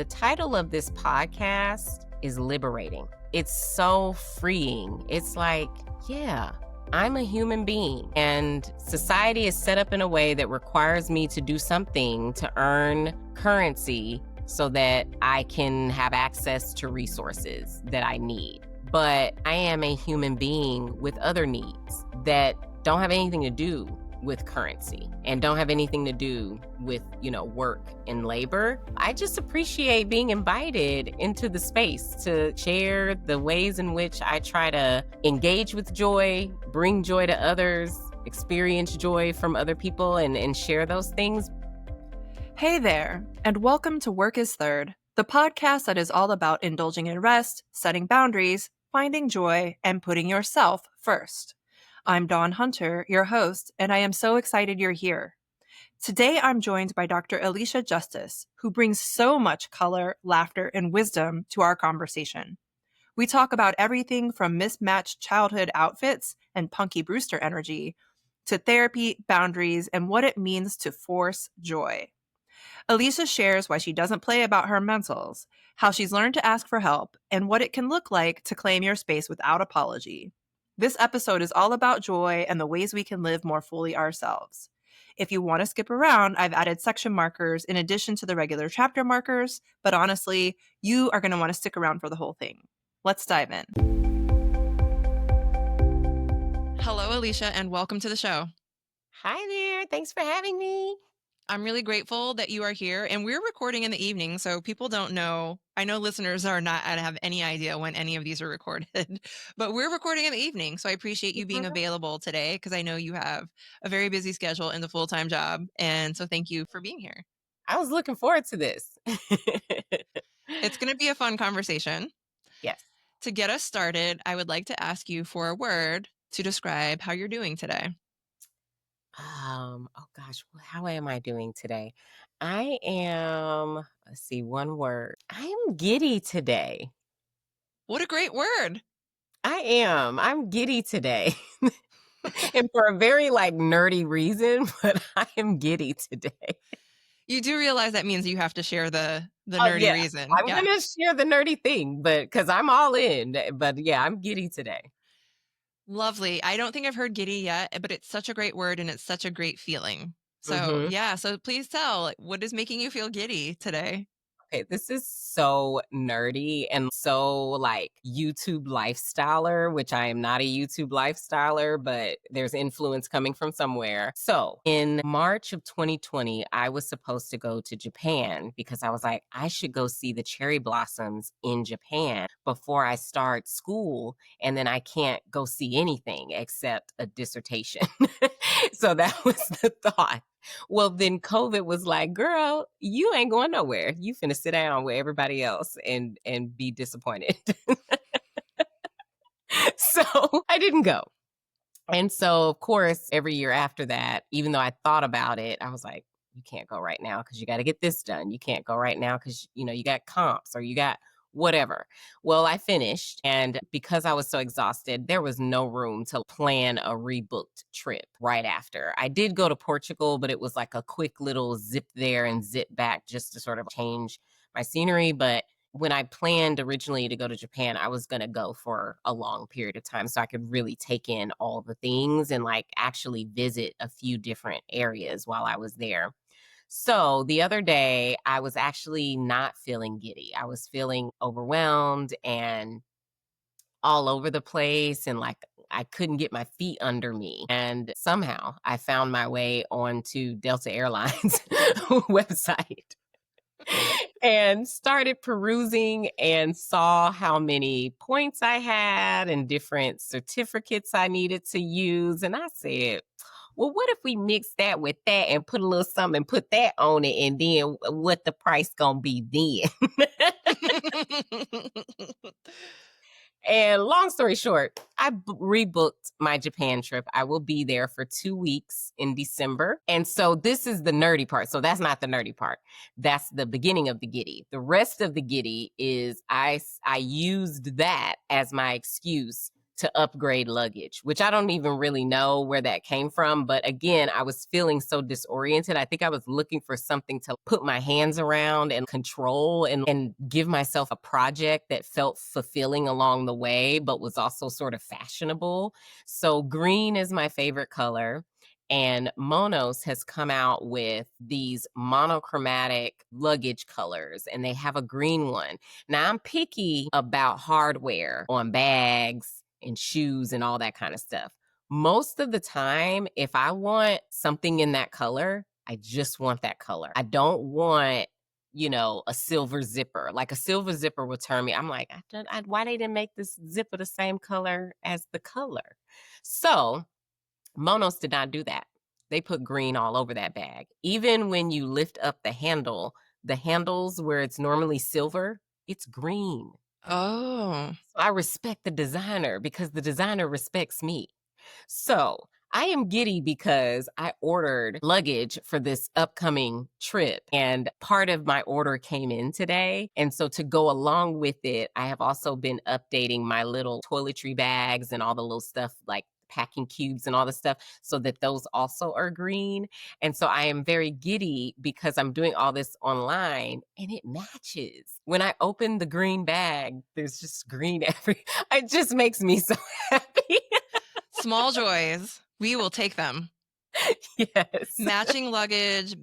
the title of this podcast is Liberating. It's so freeing. It's like, yeah, I'm a human being, and society is set up in a way that requires me to do something to earn currency so that I can have access to resources that I need. But I am a human being with other needs that don't have anything to do with currency and don't have anything to do with, work and labor. I just appreciate being invited into the space to share the ways in which I try to engage with joy, bring joy to others, experience joy from other people, and share those things. Hey there, and welcome to Work is Third, the podcast that is all about indulging in rest, setting boundaries, finding joy, and putting yourself first. I'm Dawn Hunter, your host, and I am so excited you're here. Today, I'm joined by Dr. Alicia Justice, who brings so much color, laughter, and wisdom to our conversation. We talk about everything from mismatched childhood outfits and Punky Brewster energy to therapy, boundaries, and what it means to force joy. Alicia shares why she doesn't play about her mentals, how she's learned to ask for help, and what it can look like to claim your space without apology. This episode is all about joy and the ways we can live more fully ourselves. If you want to skip around, I've added section markers in addition to the regular chapter markers, but honestly, you are going to want to stick around for the whole thing. Let's dive in. Hello, Alicia, and welcome to the show. Hi there. Thanks for having me. I'm really grateful that you are here, and we're recording in the evening, so people don't know. I know listeners are not have any idea when any of these are recorded, but we're recording in the evening, so I appreciate you being available today because I know you have a very busy schedule and a full-time job, and so thank you for being here. I was looking forward to this. It's going to be a fun conversation. Yes. To get us started, I would like to ask you for a word to describe how you're doing today. Oh gosh, how am I doing today? I am, one word. I am giddy today. What a great word. I am. I'm giddy today. And for a very nerdy reason, but I am giddy today. You do realize that means you have to share the nerdy reason. I'm going to share the nerdy thing, but because I'm all in. But yeah, I'm giddy today. Lovely. I don't think I've heard giddy yet, but it's such a great word and it's such a great feeling. So so please tell, what is making you feel giddy today? Okay, this is so nerdy and so YouTube lifestyler, which I am not a YouTube lifestyler, but there's influence coming from somewhere. So in March of 2020, I was supposed to go to Japan because I was like, I should go see the cherry blossoms in Japan before I start school. And then I can't go see anything except a dissertation. So that was the thought. Well, then COVID was like, girl, you ain't going nowhere. You finna sit down with everybody else and be disappointed. So I didn't go. And so, of course, every year after that, even though I thought about it, I was like, you can't go right now because you got to get this done. You can't go right now because, you got comps or you got whatever. Well, I finished. And because I was so exhausted, there was no room to plan a rebooked trip right after. I did go to Portugal, but it was like a quick little zip there and zip back just to sort of change my scenery. But when I planned originally to go to Japan, I was going to go for a long period of time so I could really take in all the things and actually visit a few different areas while I was there. So the other day, I was actually not feeling giddy. I was feeling overwhelmed and all over the place and I couldn't get my feet under me. And somehow I found my way onto Delta Airlines website and started perusing and saw how many points I had and different certificates I needed to use. And I said, well, what if we mix that with that and put a little something and put that on it, and then what the price gonna be then? And long story short, I rebooked my Japan trip. I will be there for 2 weeks in December. And so this is the nerdy part. So that's not the nerdy part. That's the beginning of the giddy. The rest of the giddy is I used that as my excuse to upgrade luggage, which I don't even really know where that came from. But again, I was feeling so disoriented. I think I was looking for something to put my hands around and control and give myself a project that felt fulfilling along the way, but was also sort of fashionable. So green is my favorite color. And Monos has come out with these monochromatic luggage colors, and they have a green one. Now, I'm picky about hardware on bags and shoes and all that kind of stuff. Most of the time, if I want something in that color, I just want that color. I don't want, a silver zipper. Like a silver zipper will turn me. I'm like, why they didn't make this zipper the same color as the color? So Monos did not do that. They put green all over that bag. Even when you lift up the handles where it's normally silver, it's green. Oh. So I respect the designer because the designer respects me. So I am giddy because I ordered luggage for this upcoming trip, and part of my order came in today. And so to go along with it, I have also been updating my little toiletry bags and all the little stuff like packing cubes and all the stuff so that those also are green. And so I am very giddy because I'm doing all this online and it matches. When I open the green bag, there's just green it just makes me so happy. Small joys. We will take them. Yes. Matching luggage,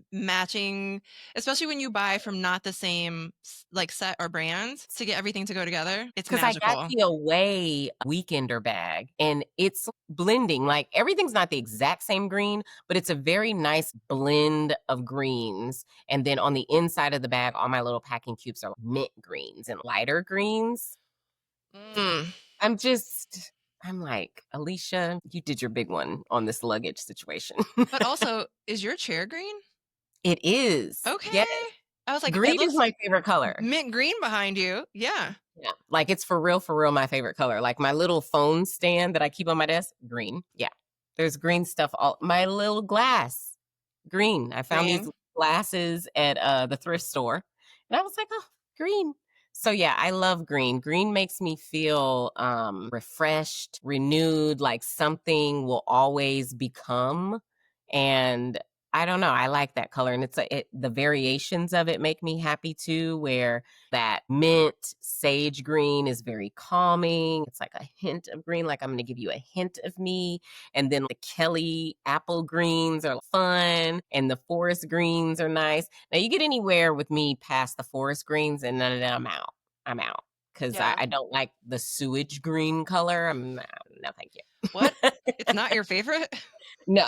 especially when you buy from not the same like set or brands to get everything to go together. It's Because I magical. got the Away weekender bag and it's blending. Like everything's not the exact same green, but it's a very nice blend of greens. And then on the inside of the bag, all my little packing cubes are mint greens and lighter greens. I'm like, Alicia, you did your big one on this luggage situation. But also, is your chair green? It is. Okay. Yes. I was like, green is my favorite color. Mint green behind you. Yeah. Yeah. Like it's for real, my favorite color. Like my little phone stand that I keep on my desk, green. Yeah. There's green stuff my little glass, green. I found these glasses at the thrift store. And I was like, oh, green. So yeah, I love green. Green makes me feel refreshed, renewed, like something will always become. And I don't know, I like that color. And the variations of it make me happy too, where that mint sage green is very calming. It's like a hint of green, like I'm going to give you a hint of me. And then the Kelly apple greens are fun and the forest greens are nice. Now you get anywhere with me past the forest greens and none of that, I'm out. Because I don't like the sewage green color. No, thank you. What? It's not your favorite? No.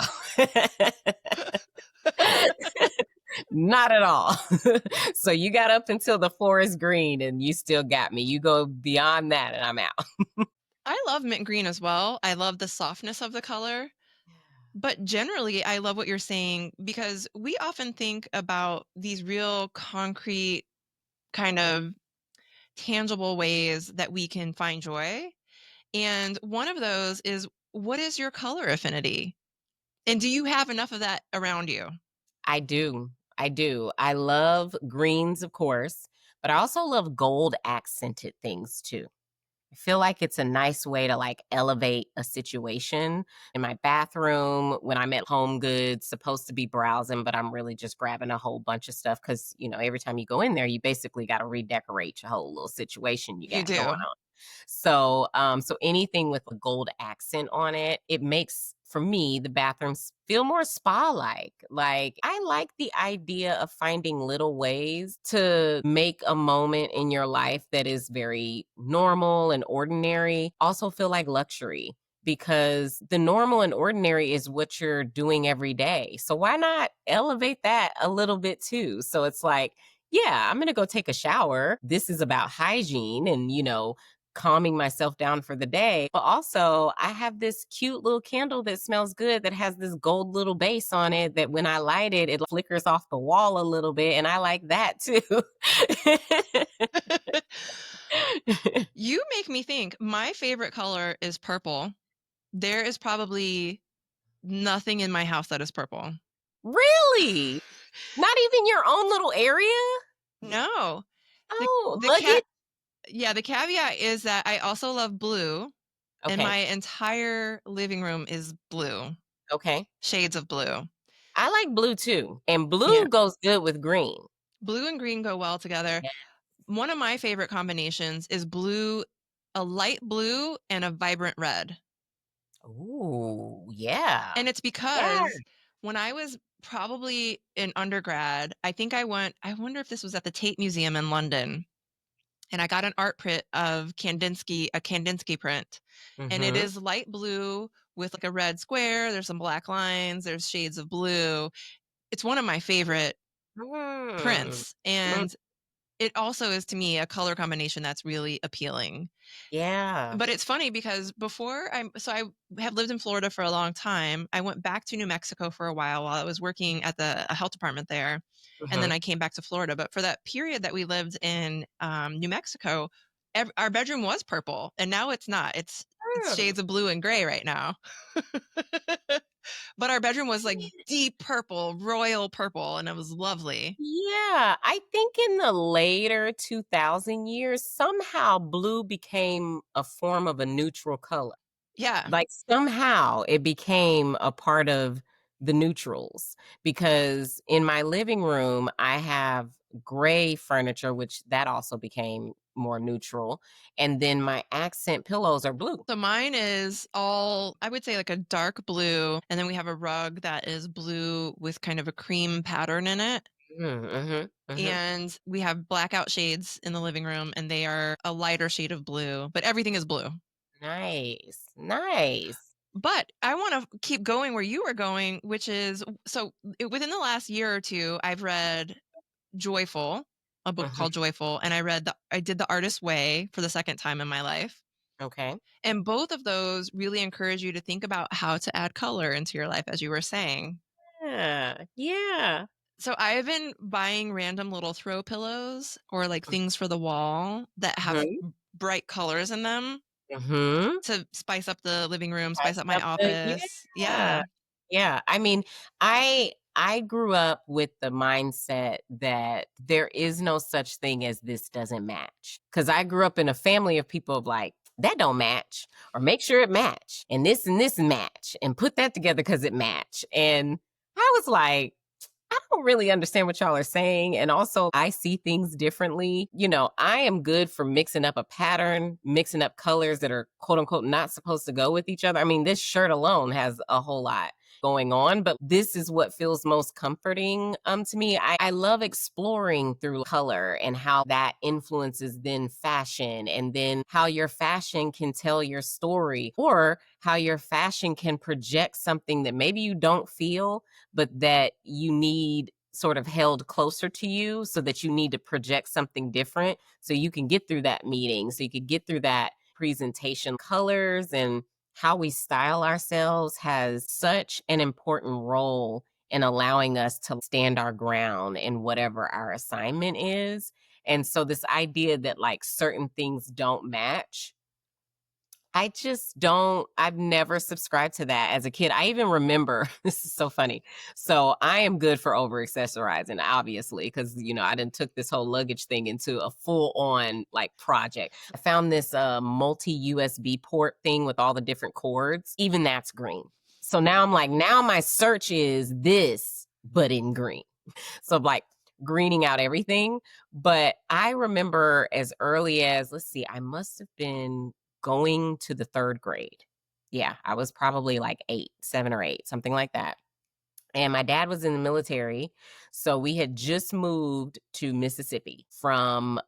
Not at all. So you got up until the forest green and you still got me. You go beyond that and I'm out. I love mint green as well. I love the softness of the color. But generally, I love what you're saying because we often think about these real concrete kind of tangible ways that we can find joy. And one of those is, what is your color affinity? And do you have enough of that around you? I do. I love greens, of course, but I also love gold accented things too. I feel like it's a nice way to like elevate a situation. In my bathroom, when I'm at Home Goods, supposed to be browsing, but I'm really just grabbing a whole bunch of stuff because, every time you go in there, you basically got to redecorate your whole little situation you got going on. So, so anything with a gold accent on it, it makes, for me, the bathrooms feel more spa-like. Like, I like the idea of finding little ways to make a moment in your life that is very normal and ordinary also feel like luxury, because the normal and ordinary is what you're doing every day. So why not elevate that a little bit too? So it's like, yeah, I'm going to go take a shower. This is about hygiene and, calming myself down for the day. But also, I have this cute little candle that smells good that has this gold little base on it that when I light it, it flickers off the wall a little bit. And I like that too. You make me think. My favorite color is purple. There is probably nothing in my house that is purple. Really? Not even your own little area? No. Oh, the caveat is that I also love blue. And Okay. my entire living room is blue, Okay. shades of blue. I like blue too. And Yeah. blue goes good with green. Blue and green go well together. Yeah. One of my favorite combinations is blue, a light blue and a vibrant red. Ooh, yeah. And it's Yeah. because when I was probably in undergrad, I wonder if this was at the Tate Museum in London, and I got an art print of a Kandinsky print. And it Mm-hmm. is light blue with like a red square. There's some black lines, there's shades of blue. It's one of my favorite Mm. prints. Mm. And it also is to me a color combination that's really appealing. Yeah. But it's funny because I have lived in Florida for a long time. I went back to New Mexico for a while I was working at a health department there. And then Mm-hmm. I came back to Florida. But for that period that we lived in New Mexico, our bedroom was purple, and now it's not. It's Mm. shades of blue and gray right now. But our bedroom was like deep purple, royal purple, and it was lovely. Yeah, I think in the later 2000 years, somehow blue became a form of a neutral color. Yeah. Like, somehow it became a part of the neutrals, because in my living room, I have gray furniture, which that also became more neutral, and then my accent pillows are blue. So mine is all, I would say, like a dark blue. And then we have a rug that is blue with kind of a cream pattern in it. Mm, mhm, mhm. And we have blackout shades in the living room, and they are a lighter shade of blue, but everything is blue. Nice, nice. But I want to keep going where you were going, which is within the last year or two, I've read Joyful, a book Mhm, called Joyful, and I did The Artist's Way for the second time in my life. okay. And both of those really encourage you to think about how to add color into your life, as you were saying. Yeah, yeah. So I've been buying random little throw pillows or like things for the wall that have Mhm, bright colors in them mhm. to spice up the living room, spice Spice up my up the office. yeah. Yeah. Yeah, I mean, I grew up with the mindset that there is no such thing as this doesn't match. Because I grew up in a family of people of like, "That don't match," or "Make sure it match," and this match, and "Put that together because it match," and I was like, I don't really understand what y'all are saying. And also, I see things differently. I am good for mixing up a pattern, mixing up colors that are quote unquote not supposed to go with each other. I mean, this shirt alone has a whole lot going on, but this is what feels most comforting to me. I love exploring through color and how that influences then fashion, and then how your fashion can tell your story, or how your fashion can project something that maybe you don't feel, but that you need sort of held closer to you, so that you need to project something different so you can get through that meeting, so you could get through that presentation. Colors and how we style ourselves has such an important role in allowing us to stand our ground in whatever our assignment is. And so this idea that like certain things don't match, I just don't I've never subscribed to that as a kid. I even remember this is so funny. So, I am good for over accessorizing, obviously, because I done took this whole luggage thing into a full on, like, project. I found this, multi-USB port thing with all the different cords. Even that's green. So, now I'm like, now my search is this, but in green. So, like, greening out everything. But I remember as early as, let's see, I must have been going to the 3rd grade. Yeah, I was probably like 8, 7 or 8, something like that. And my dad was in the military, so we had just moved to Mississippi from,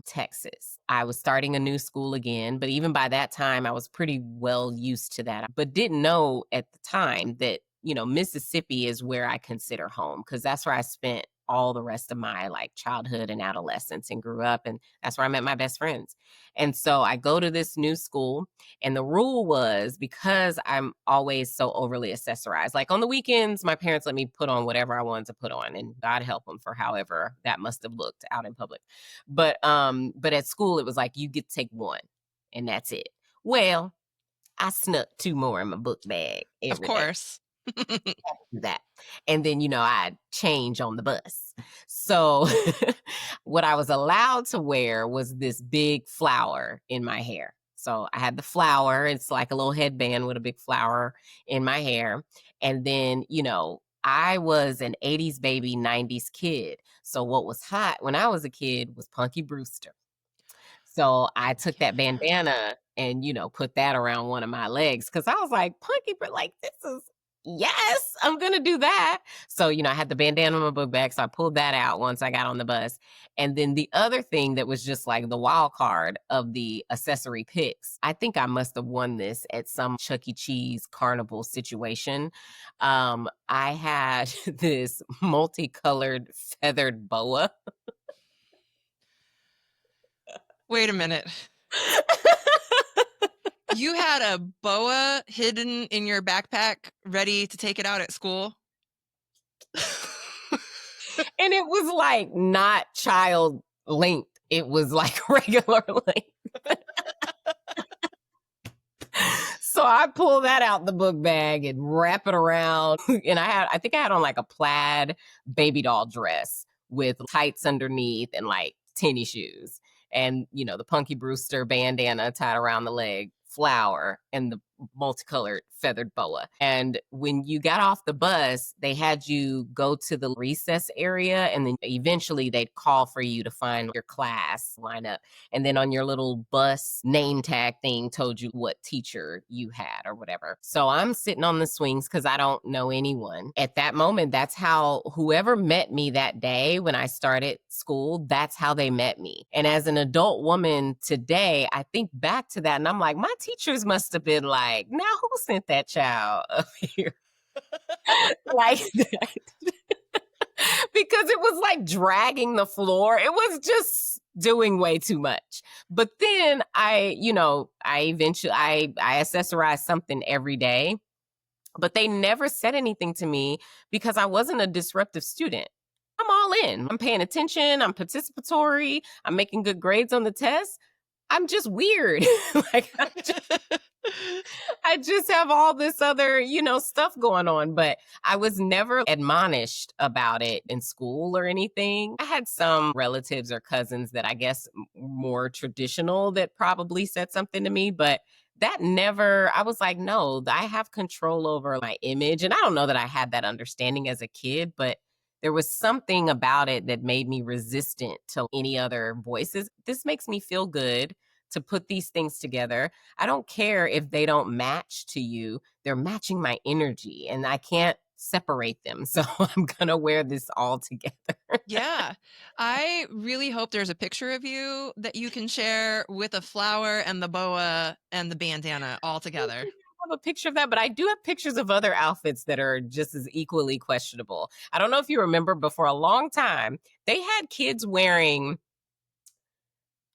Texas. I was starting a new school again, but even by that time, I was pretty well used to that, but didn't know at the time that, Mississippi is where I consider home, because that's where I spent all the rest of my, like, childhood and adolescence and grew up, and that's where I met my best friends. And so I go to this new school, and the rule was, because I'm always so overly accessorized, like on the weekends, my parents let me put on whatever I wanted to put on, and God help them for however that must have looked out in public. But at school, it was like you get to take one, and that's it. Well, I snuck two more in my book bag Of every day. course. That. And then, I'd change on the bus. So what I was allowed to wear was this big flower in my hair. So I had the flower. It's like a little headband with a big flower in my hair. And then, I was an 80s baby, 90s kid. So what was hot when I was a kid was Punky Brewster. So I took that bandana and, put that around one of my legs because I was like, Punky, like, yes, I'm going to do that. So, I had the bandana in my book bag. So I pulled that out once I got on the bus. And then the other thing that was just like the wild card of the accessory picks, I think I must have won this at some Chuck E. Cheese carnival situation. I had this multicolored feathered boa. Wait a minute. You had a boa hidden in your backpack, ready to take it out at school? And it was like not child length. It was like regular length. So I pull that out the book bag and wrap it around. And I think I had on like a plaid baby doll dress with tights underneath and like tennis shoes. And, the Punky Brewster bandana tied around the leg, flower, and the multicolored feathered boa. And when you got off the bus, they had you go to the recess area, and then eventually they'd call for you to find your class lineup. And then on your little bus name tag thing told you what teacher you had or whatever. So I'm sitting on the swings because I don't know anyone. At that moment, that's how whoever met me that day when I started school, that's how they met me. And as an adult woman today, I think back to that and I'm like, my teachers must have been like, now who sent that child up here? Like that. Because it was like dragging the floor. It was just doing way too much. But then I eventually I accessorized something every day, but they never said anything to me because I wasn't a disruptive student. I'm all in. I'm paying attention. I'm participatory. I'm making good grades on the test. I'm just weird. Like I just have all this other, stuff going on, but I was never admonished about it in school or anything. I had some relatives or cousins that I guess more traditional that probably said something to me, but that never, I was like, no, I have control over my image. And I don't know that I had that understanding as a kid, but there was something about it that made me resistant to any other voices. This makes me feel good to put these things together. I don't care if they don't match to you. They're matching my energy and I can't separate them. So I'm going to wear this all together. Yeah. I really hope there's a picture of you that you can share with a flower and the boa and the bandana all together. I have a picture of that, but I do have pictures of other outfits that are just as equally questionable. I don't know if you remember, but for a long time, they had kids wearing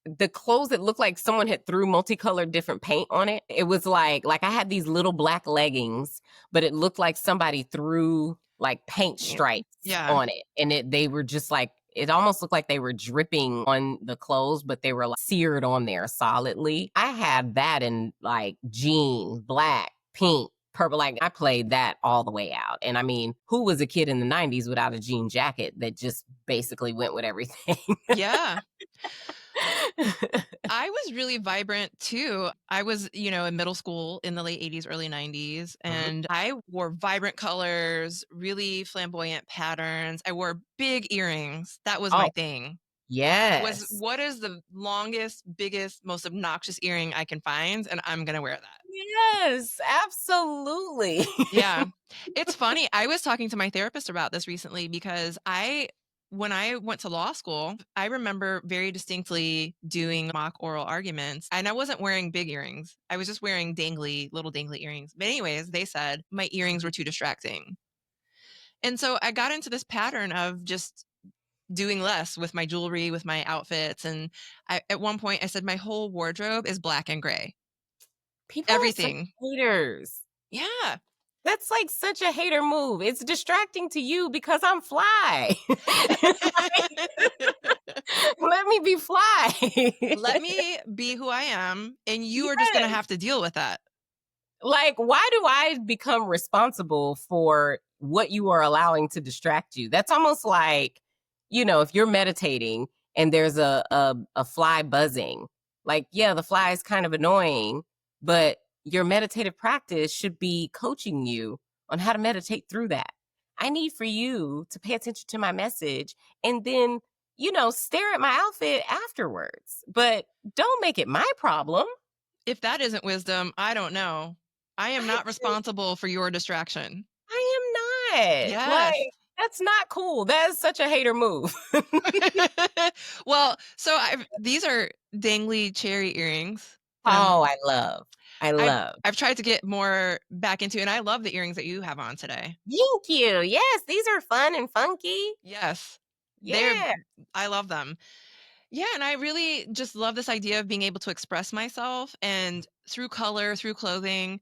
the clothes that looked like someone had threw multicolored different paint on it. It was like I had these little black leggings, but it looked like somebody threw like paint stripes on it. And they were just like, it almost looked like they were dripping on the clothes, but they were like seared on there solidly. I had that in like jean, black, pink, purple. Like I played that all the way out. And I mean, who was a kid in the 90s without a jean jacket that just basically went with everything? Yeah. I was really vibrant too. I was, in middle school in the late 80s, early 90s, and I wore vibrant colors, really flamboyant patterns. I wore big earrings. That was my thing. Yes. What is the longest, biggest, most obnoxious earring I can find? And I'm going to wear that. Yes, absolutely. Yeah. It's funny. I was talking to my therapist about this recently because when I went to law school, I remember very distinctly doing mock oral arguments, and I wasn't wearing big earrings. I was just wearing little dangly earrings. But anyways, they said my earrings were too distracting. And so I got into this pattern of just doing less with my jewelry, with my outfits. And at one point I said, my whole wardrobe is black and gray. People Everything. are such haters. Yeah. That's like such a hater move. It's distracting to you because I'm fly. Let me be fly. Let me be who I am. And you are just going to have to deal with that. Like, why do I become responsible for what you are allowing to distract you? That's almost like, if you're meditating and there's a fly buzzing, Like, yeah, the fly is kind of annoying, but your meditative practice should be coaching you on how to meditate through that. I need for you to pay attention to my message and then, stare at my outfit afterwards. But don't make it my problem. If that isn't wisdom, I don't know. I am not I responsible for your distraction. I am not. Yes. Like, that's not cool. That is such a hater move. Well, so these are dangly cherry earrings. Oh, I love. I I've love. I've tried to get more back into, and I love the earrings that you have on today. Thank you. Yes, these are fun and funky. Yes. They're Yeah. I love them. Yeah, and I really just love this idea of being able to express myself and through color, through clothing.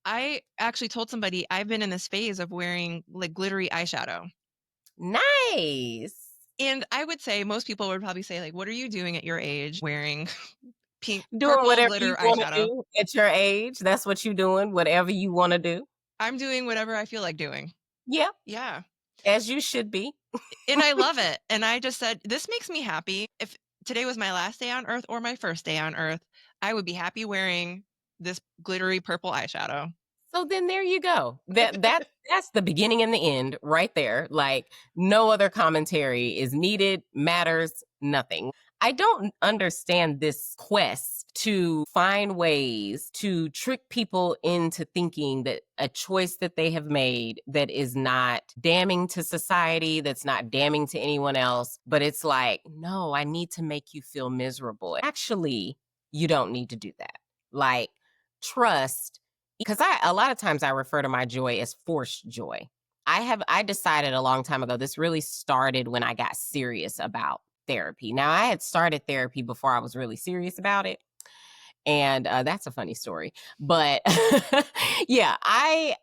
I actually told somebody I've been in this phase of wearing like glittery eyeshadow. Nice. And I would say most people would probably say like, "What are you doing at your age wearing pink Doing purple whatever you glitter want to eyeshadow?" do at your age. That's what you're doing, whatever you want to do. I'm doing whatever I feel like doing. Yeah, Yeah. as you should be. And I love it. And I just said, "This makes me happy. If today was my last day on earth or my first day on earth, I would be happy wearing this glittery purple eyeshadow." So then there you go. That's the beginning and the end right there. Like no other commentary is needed, matters nothing. I don't understand this quest to find ways to trick people into thinking that a choice that they have made that is not damning to society, that's not damning to anyone else, but it's like, no, I need to make you feel miserable. Actually, you don't need to do that. Like, trust, because a lot of times I refer to my joy as forced joy. I decided a long time ago, this really started when I got serious about therapy. Now, I had started therapy before I was really serious about it. And that's a funny story. But yeah, I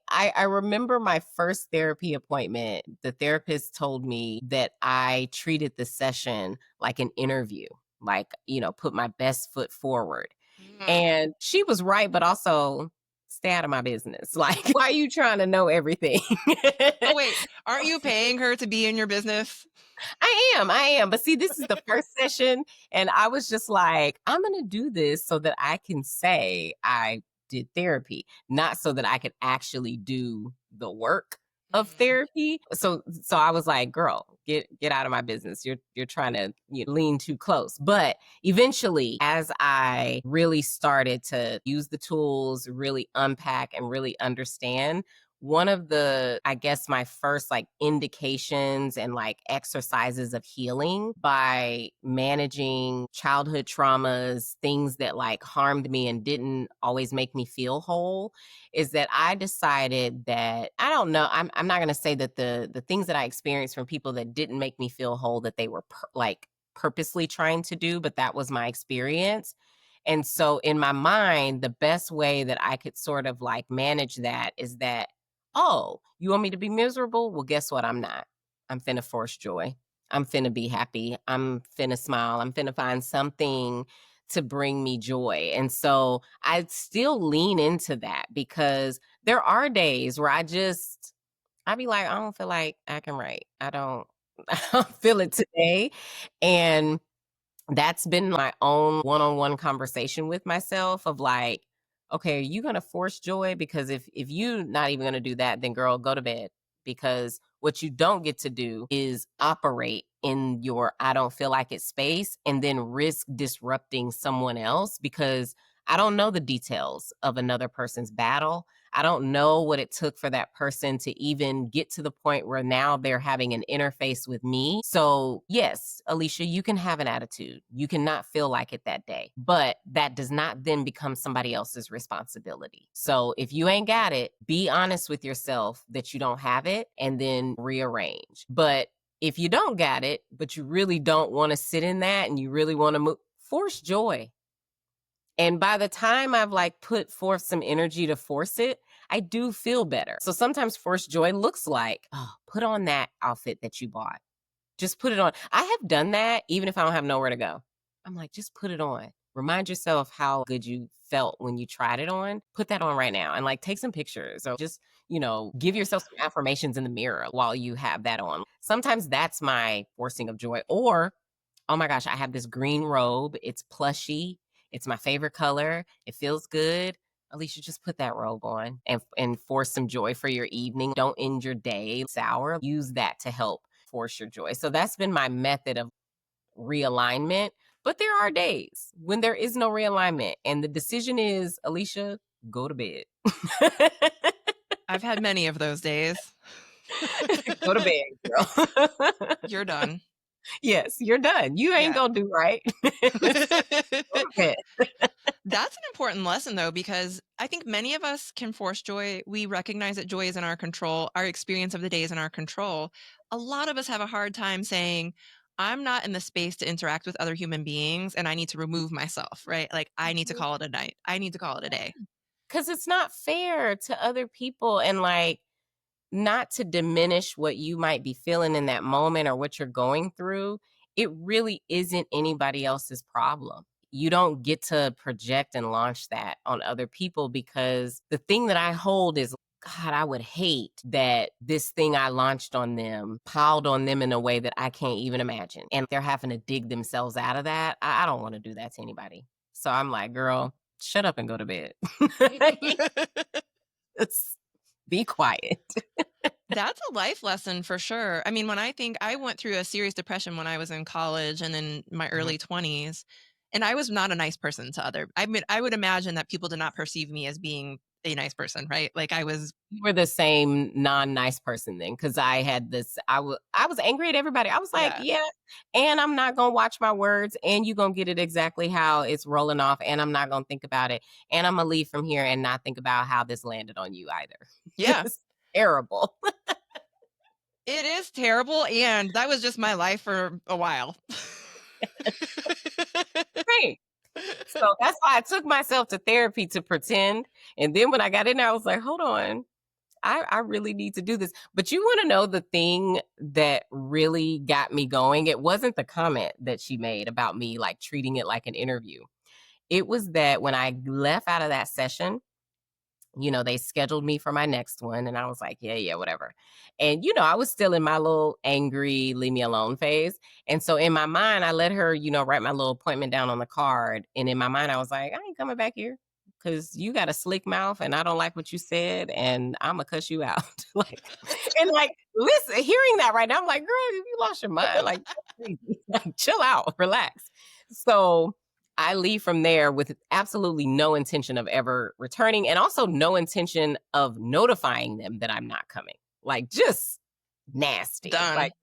remember my first therapy appointment. The therapist told me that I treated the session like an interview, like, put my best foot forward. Mm. And she was right, but also stay out of my business. Like, why are you trying to know everything? Oh wait, aren't you paying her to be in your business? I am. But see, this is the first session. And I was just like, I'm going to do this so that I can say I did therapy, not so that I could actually do the work of Mhm. therapy. So I was like, girl, get out of my business. You're trying to lean too close. But eventually, as I really started to use the tools, really unpack and really understand, one of the, I guess, my first like indications and like exercises of healing by managing childhood traumas, things that like harmed me and didn't always make me feel whole, is that I decided that, I don't know, I'm not going to say that the things that I experienced from people that didn't make me feel whole, that they were like purposely trying to do, but that was my experience. And so in my mind, the best way that I could sort of like manage that is that, oh, you want me to be miserable? Well, guess what? I'm not. I'm finna force joy. I'm finna be happy. I'm finna smile. I'm finna find something to bring me joy. And so I still lean into that because there are days where I be like, I don't feel like acting right. I don't feel it today. And that's been my own one-on-one conversation with myself of like, okay, are you going to force joy? Because if you're not even going to do that, then girl, go to bed. Because what you don't get to do is operate in your I don't feel like it space and then risk disrupting someone else, because I don't know the details of another person's battle. I don't know what it took for that person to even get to the point where now they're having an interface with me. So, yes, Alicia, you can have an attitude. You cannot feel like it that day, but that does not then become somebody else's responsibility. So, if you ain't got it, be honest with yourself that you don't have it and then rearrange. But if you don't got it, but you really don't want to sit in that and you really want to move, force joy. And by the time I've like put forth some energy to force it, I do feel better. So sometimes forced joy looks like, oh, put on that outfit that you bought. Just put it on. I have done that even if I don't have nowhere to go. I'm like, just put it on. Remind yourself how good you felt when you tried it on. Put that on right now and like take some pictures or just, give yourself some affirmations in the mirror while you have that on. Sometimes that's my forcing of joy. Or, oh my gosh, I have this green robe. It's plushy. It's my favorite color. It feels good. Alicia, just put that robe on and force some joy for your evening. Don't end your day sour. Use that to help force your joy. So that's been my method of realignment. But there are days when there is no realignment. And the decision is, Alicia, go to bed. I've had many of those days. Go to bed, girl. You're done. Yes, you're done. You ain't gonna do right. Okay. That's an important lesson, though, because I think many of us can force joy. We recognize that joy is in our control. Our experience of the day is in our control. A lot of us have a hard time saying, I'm not in the space to interact with other human beings and I need to remove myself, right? Like, I need to call it a night. I need to call it a day. Because it's not fair to other people, and like, not to diminish what you might be feeling in that moment or what you're going through. It really isn't anybody else's problem. You don't get to project and launch that on other people, because the thing that I hold is, God, I would hate that this thing I launched on them piled on them in a way that I can't even imagine. And they're having to dig themselves out of that. I don't want to do that to anybody. So I'm like, girl, shut up and go to bed. Just be quiet. That's a life lesson for sure. I mean, when I think I went through a serious depression when I was in college and in my early 20s, and I was not a nice person to other. I mean, I would imagine that people did not perceive me as being a nice person, right? Like I was. You were the same non-nice person then, because I had this. I was angry at everybody. I was like, yeah, and I'm not gonna watch my words, and you gonna get it exactly how it's rolling off, and I'm not gonna think about it, and I'm gonna leave from here and not think about how this landed on you either. Yeah. It's terrible. It is terrible, and that was just my life for a while. Right. So that's why I took myself to therapy to pretend. And then when I got in there, I was like, hold on, I really need to do this. But you want to know the thing that really got me going? It wasn't the comment that she made about me like treating it like an interview. It was that when I left out of that session, they scheduled me for my next one. And I was like, yeah, whatever. And, I was still in my little angry, leave me alone phase. And so in my mind, I let her, write my little appointment down on the card. And in my mind, I was like, I ain't coming back here because you got a slick mouth and I don't like what you said. And I'm going to cuss you out. Listen, hearing that right now, I'm like, girl, you lost your mind. Like chill out, relax. So I leave from there with absolutely no intention of ever returning, and also no intention of notifying them that I'm not coming. Like, just nasty. Done. Like,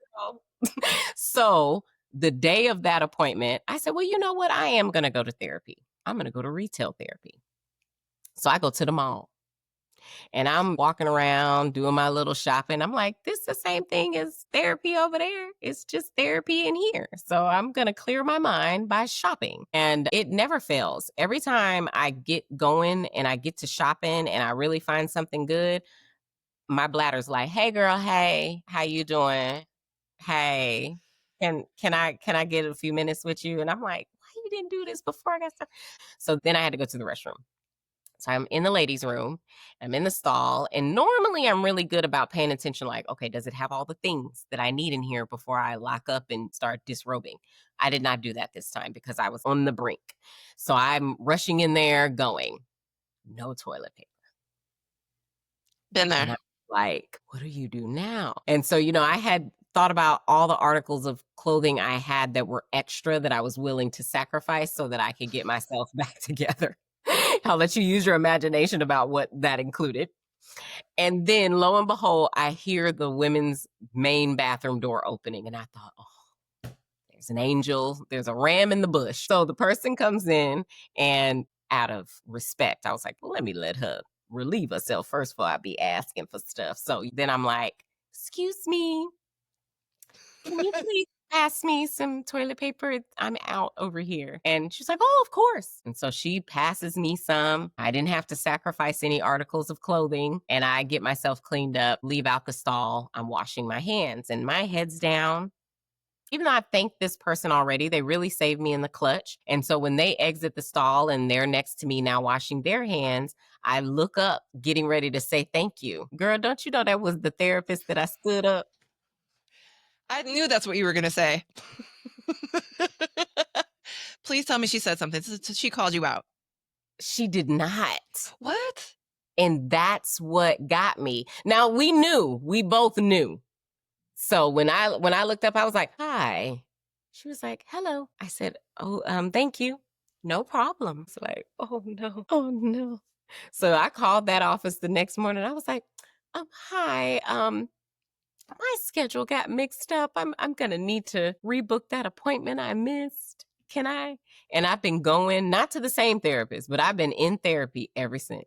So the day of that appointment, I said, well, you know what? I am going to go to therapy. I'm going to go to retail therapy. So I go to the mall. And I'm walking around doing my little shopping. I'm like, this is the same thing as therapy over there. It's just therapy in here. So I'm going to clear my mind by shopping. And it never fails. Every time I get going and I get to shopping and I really find something good, my bladder's like, hey girl, hey, how you doing? Hey, can I get a few minutes with you? And I'm like, why you didn't do this before I got started? So then I had to go to the restroom. So I'm in the ladies' room, I'm in the stall, and normally I'm really good about paying attention, like, okay, does it have all the things that I need in here before I lock up and start disrobing? I did not do that this time because I was on the brink. So I'm rushing in there going, no toilet paper. Been there. And I'm like, what do you do now? And so, I had thought about all the articles of clothing I had that were extra that I was willing to sacrifice so that I could get myself back together. I'll let you use your imagination about what that included. And then lo and behold, I hear the women's main bathroom door opening. And I thought, oh, there's an angel. There's a ram in the bush. So the person comes in, and out of respect, I was like, well, let her relieve herself first before I be asking for stuff. So then I'm like, excuse me, can you please pass me some toilet paper? I'm out over here. And she's like, oh, of course. And so she passes me some. I didn't have to sacrifice any articles of clothing. And I get myself cleaned up, leave out the stall. I'm washing my hands and my head's down. Even though I thanked this person already, they really saved me in the clutch. And so when they exit the stall and they're next to me now washing their hands, I look up, getting ready to say thank you. Girl, don't you know that was the therapist that I stood up? I knew that's what you were going to say. Please tell me she said something. So she called you out. She did not. What? And that's what got me. Now we both knew. So when I looked up, I was like, "Hi." She was like, "Hello." I said, "Oh, thank you. No problem." It's like, "Oh no. Oh no." So I called that office the next morning. I was like, "Hi. My schedule got mixed up. I'm going to need to rebook that appointment I missed. Can I?" And I've been going not to the same therapist, but I've been in therapy ever since.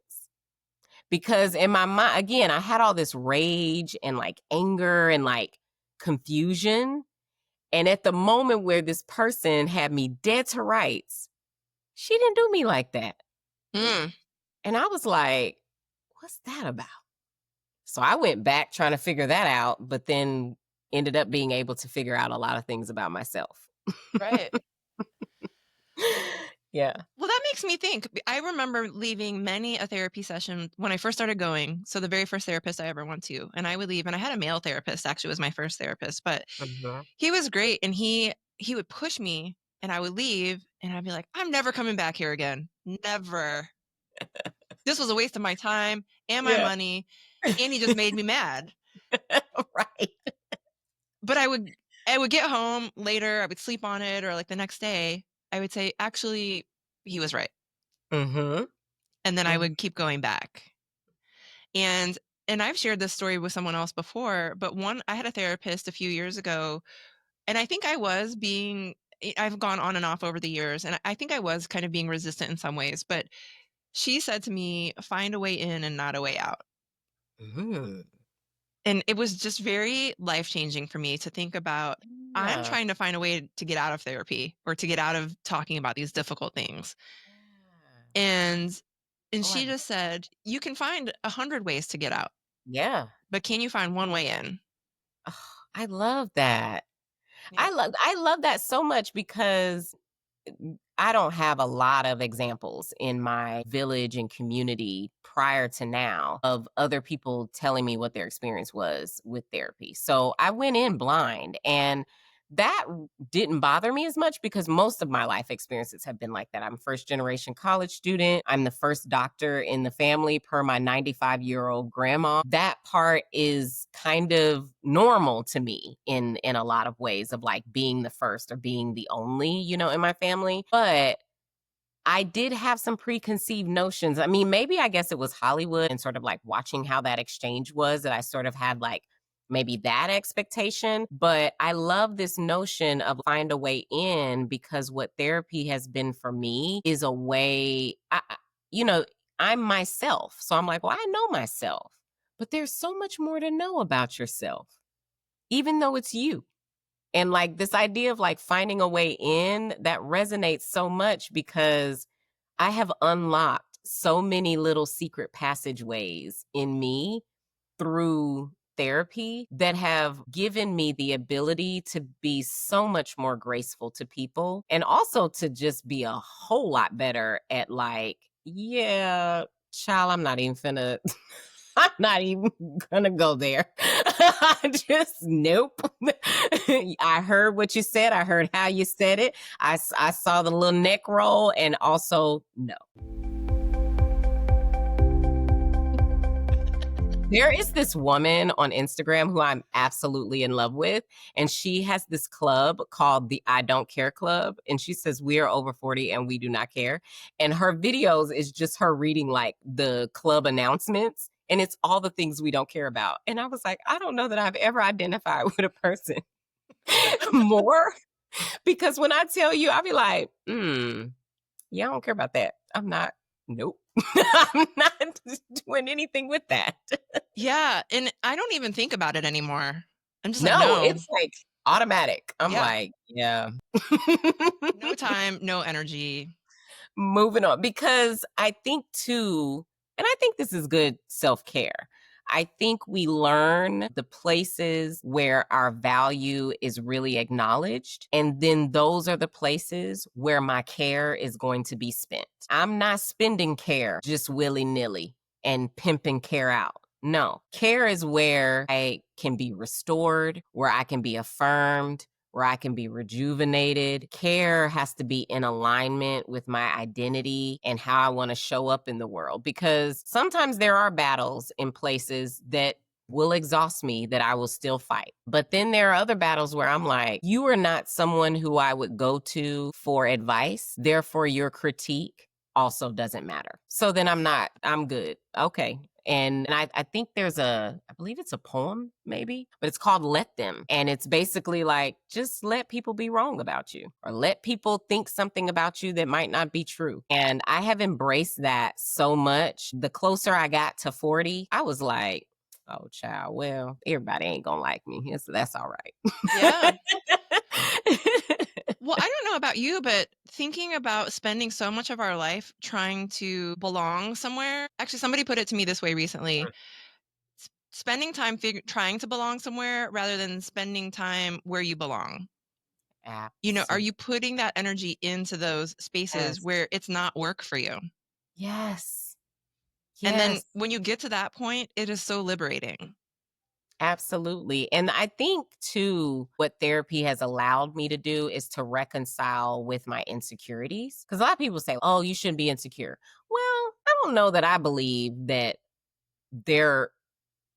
Because in my mind, again, I had all this rage and like anger and like confusion. And at the moment where this person had me dead to rights, she didn't do me like that. Mm. And I was like, what's that about? So I went back trying to figure that out, but then ended up being able to figure out a lot of things about myself. Right. Yeah. Well, that makes me think. I remember leaving many a therapy session when I first started going. So the very first therapist I ever went to, and I would leave, and I had a male therapist, actually was my first therapist, but Mhm. he was great. And he would push me and I would leave and I'd be like, I'm never coming back here again. Never. This was a waste of my time and my Yeah. money. And he just made me mad. Right. But I would get home later, I would sleep on it, or like the next day, I would say, actually, he was right. Mm-hmm. And then I would keep going back. And I've shared this story with someone else before, but I had a therapist a few years ago, and I think I've gone on and off over the years, and I think I was kind of being resistant in some ways, but she said to me, find a way in and not a way out. Mm-hmm. And it was just very life-changing for me to think about, I'm Yeah. trying to find a way to get out of therapy or to get out of talking about these difficult things. And Oh, she just said, you can find 100 ways to get out, yeah. but can you find one way in? Oh, I love that. Yeah. I love that so much because I don't have a lot of examples in my village and community prior to now of other people telling me what their experience was with therapy. So I went in blind, and that didn't bother me as much because most of my life experiences have been like that. I'm a first generation college student. I'm the first doctor in the family per my 95-year-old grandma. That part is kind of normal to me in a lot of ways of like being the first or being the only, in my family. But I did have some preconceived notions. I mean, maybe I guess it was Hollywood and sort of like watching how that exchange was that I sort of had like maybe that expectation. But I love this notion of find a way in because what therapy has been for me is a way, you know, I'm myself. So I'm like, well, I know myself, but there's so much more to know about yourself, even though it's you. And like this idea of like finding a way in that resonates so much because I have unlocked so many little secret passageways in me through therapy that have given me the ability to be so much more graceful to people and also to just be a whole lot better at like, yeah, child, I'm not even finna I'm not even gonna go there. Just nope. I heard what you said. I heard how you said it. I saw the little neck roll, and also no. There is this woman on Instagram who I'm absolutely in love with, and she has this club called the I Don't Care Club, and she says we are over 40 and we do not care. And her videos is just her reading like the club announcements, and it's all the things we don't care about. And I was like, I don't know that I've ever identified with a person more because when I tell you, I'll be like, yeah, I don't care about that. I'm not, nope. I'm not doing anything with that. Yeah. And I don't even think about it anymore. I'm just like, No, no, it's like automatic. I'm yeah, like, yeah. no time, no energy. Moving on. Because I think too, and I think this is good self-care. I think we learn the places where our value is really acknowledged. And then those are the places where my care is going to be spent. I'm not spending care just willy-nilly and pimping care out. No, care is where I can be restored, where I can be affirmed, where I can be rejuvenated. Care has to be in alignment with my identity and how I want to show up in the world, because sometimes there are battles in places that will exhaust me that I will still fight. But then there are other battles where I'm like, you are not someone who I would go to for advice. Therefore, your critique also doesn't matter. So then I'm good. Okay. And I think I believe it's a poem maybe, but it's called Let Them. And it's basically like, just let people be wrong about you, or let people think something about you that might not be true. And I have embraced that so much. The closer I got to 40, I was like, oh, child, well, everybody ain't gonna like me. That's all right. Yeah. Well, I don't know about you, but thinking about spending so much of our life trying to belong somewhere. Actually, somebody put it to me this way recently. Spending time trying to belong somewhere rather than spending time where you belong. Are Absolutely. you putting that energy into those spaces Yes. where it's not work for you? Yes. And then Yes. when you get to that point, it is so liberating. Absolutely. And I think too, what therapy has allowed me to do is to reconcile with my insecurities. Because a lot of people say, oh, you shouldn't be insecure. Well, I don't know that I believe that there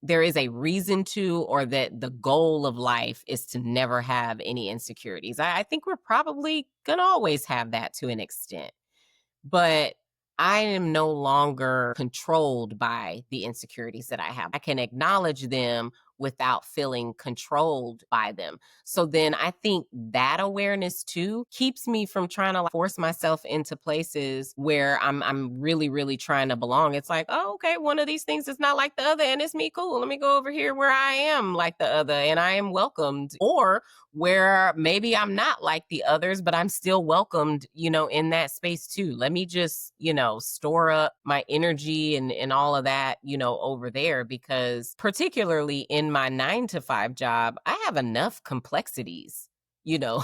there is a reason to, or that the goal of life is to never have any insecurities. I think we're probably gonna always have that to an extent. But I am no longer controlled by the insecurities that I have. I can acknowledge them without feeling controlled by them. So then I think that awareness too keeps me from trying to force myself into places where I'm really, really trying to belong. It's like, oh, okay, one of these things is not like the other and it's me. Cool. Let me go over here where I am like the other and I am welcomed. Or where maybe I'm not like the others, but I'm still welcomed, in that space too. Let me just, store up my energy and all of that, over there, because particularly in my 9 to 5 job, I have enough complexities, you know,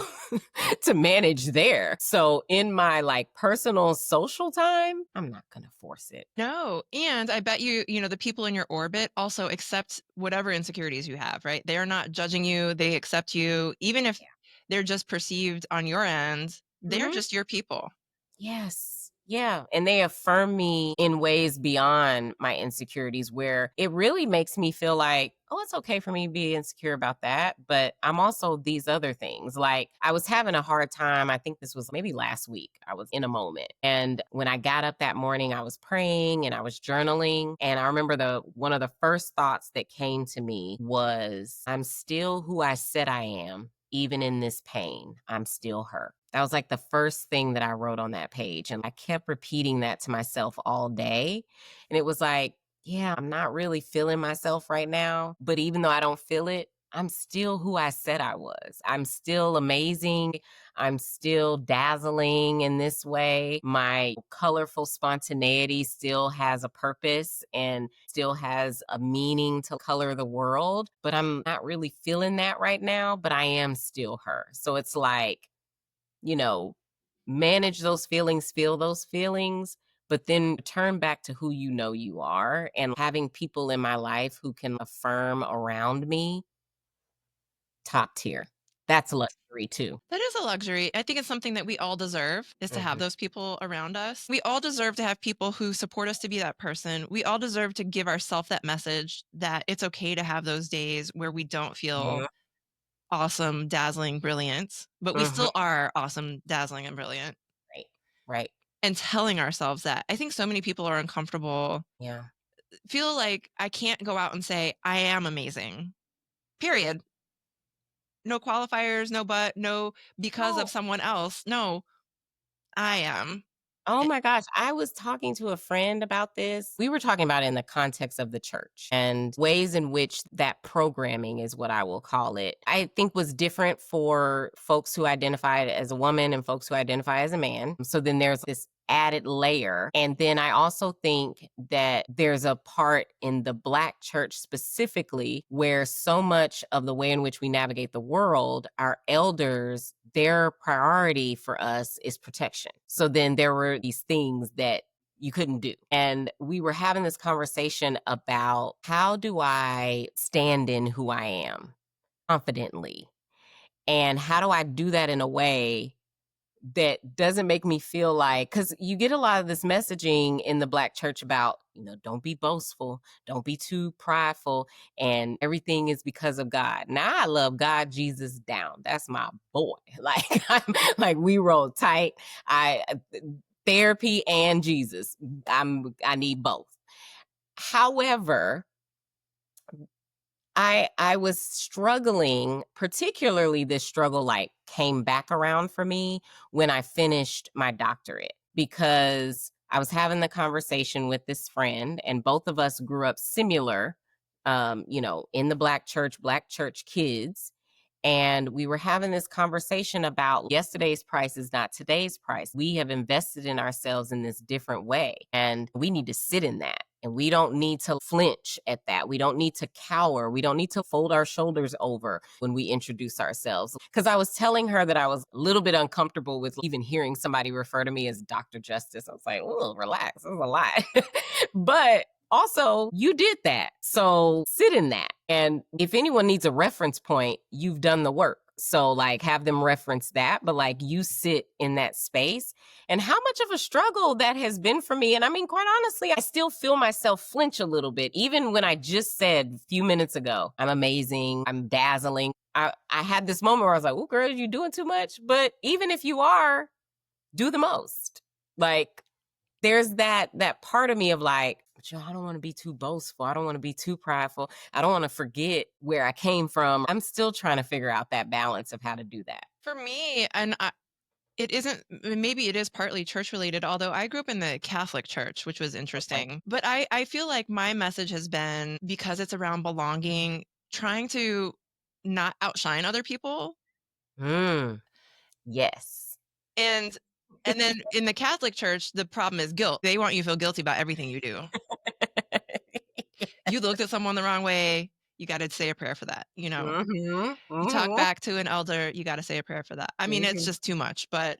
to manage there. So in my like personal social time, I'm not going to force it. No. And I bet the people in your orbit also accept whatever insecurities you have, right? They're not judging you. They accept you. Even if they're just perceived on your end, they're Yeah. just your people. Yes. Yeah. And they affirm me in ways beyond my insecurities, where it really makes me feel like, oh, it's okay for me to be insecure about that. But I'm also these other things. Like I was having a hard time. I think this was maybe last week. I was in a moment. And when I got up that morning, I was praying and I was journaling. And I remember one of the first thoughts that came to me was, I'm still who I said I am. Even in this pain, I'm still her. That was like the first thing that I wrote on that page. And I kept repeating that to myself all day. And it was like, yeah, I'm not really feeling myself right now. But even though I don't feel it, I'm still who I said I was. I'm still amazing. I'm still dazzling in this way. My colorful spontaneity still has a purpose and still has a meaning to color the world. But I'm not really feeling that right now, but I am still her. So it's like, you know, manage those feelings, feel those feelings, but then turn back to who you are. And having people in my life who can affirm around me, top tier. That's a luxury too. That is a luxury. I think it's something that we all deserve, is to have Mhm. those people around us. We all deserve to have people who support us to be that person. We all deserve to give ourselves that message that it's okay to have those days where we don't feel Yeah. awesome, dazzling, brilliant, but we Mhm. still are awesome, dazzling, and brilliant. Right. Right. And telling ourselves that. I think so many people are uncomfortable, Yeah. feel like I can't go out and say, I am amazing, period. No qualifiers, no but, no because of No. someone else. No, I am. Oh Eh, my gosh. I was talking to a friend about this. We were talking about it in the context of the church and ways in which that programming is what I will call it. I think was different for folks who identified as a woman and folks who identify as a man. So then there's this added layer. And then I also think that there's a part in the Black church specifically where so much of the way in which we navigate the world, our elders, their priority for us is protection. So then there were these things that you couldn't do. And we were having this conversation about, how do I stand in who I am confidently? And how do I do that in a way that doesn't make me feel like, because you get a lot of this messaging in the Black church about, don't be boastful, don't be too prideful, and everything is because of God. Now I love God, Jesus down. That's my boy. Like, like we roll tight. Therapy and Jesus. I need both. However, I was struggling, particularly this struggle like came back around for me when I finished my doctorate, because I was having the conversation with this friend, and both of us grew up similar, in the Black church kids. And we were having this conversation about yesterday's price is not today's price. We have invested in ourselves in this different way, and we need to sit in that. And we don't need to flinch at that. We don't need to cower. We don't need to fold our shoulders over when we introduce ourselves. Because I was telling her that I was a little bit uncomfortable with even hearing somebody refer to me as Dr. Justice. I was like, oh, relax. This is a lot. But also, you did that. So sit in that. And if anyone needs a reference point, you've done the work. So like have them reference that, but like you sit in that space. And how much of a struggle that has been for me. And I mean, quite honestly, I still feel myself flinch a little bit. Even when I just said a few minutes ago, I'm amazing, I'm dazzling. I had this moment where I was like, oh, girl, you doing too much. But even if you are, do the most. Like there's that part of me of like, I don't want to be too boastful. I don't want to be too prideful. I don't want to forget where I came from. I'm still trying to figure out that balance of how to do that. For me, it isn't, maybe it is partly church related, although I grew up in the Catholic church, which was interesting. Okay. But I feel like my message has been, because it's around belonging, trying to not outshine other people. Yes. And then in the Catholic church, the problem is guilt. They want you to feel guilty about everything you do. You looked at someone the wrong way, you got to say a prayer for that. You talk back to an elder, you got to say a prayer for that. I mean, it's just too much. But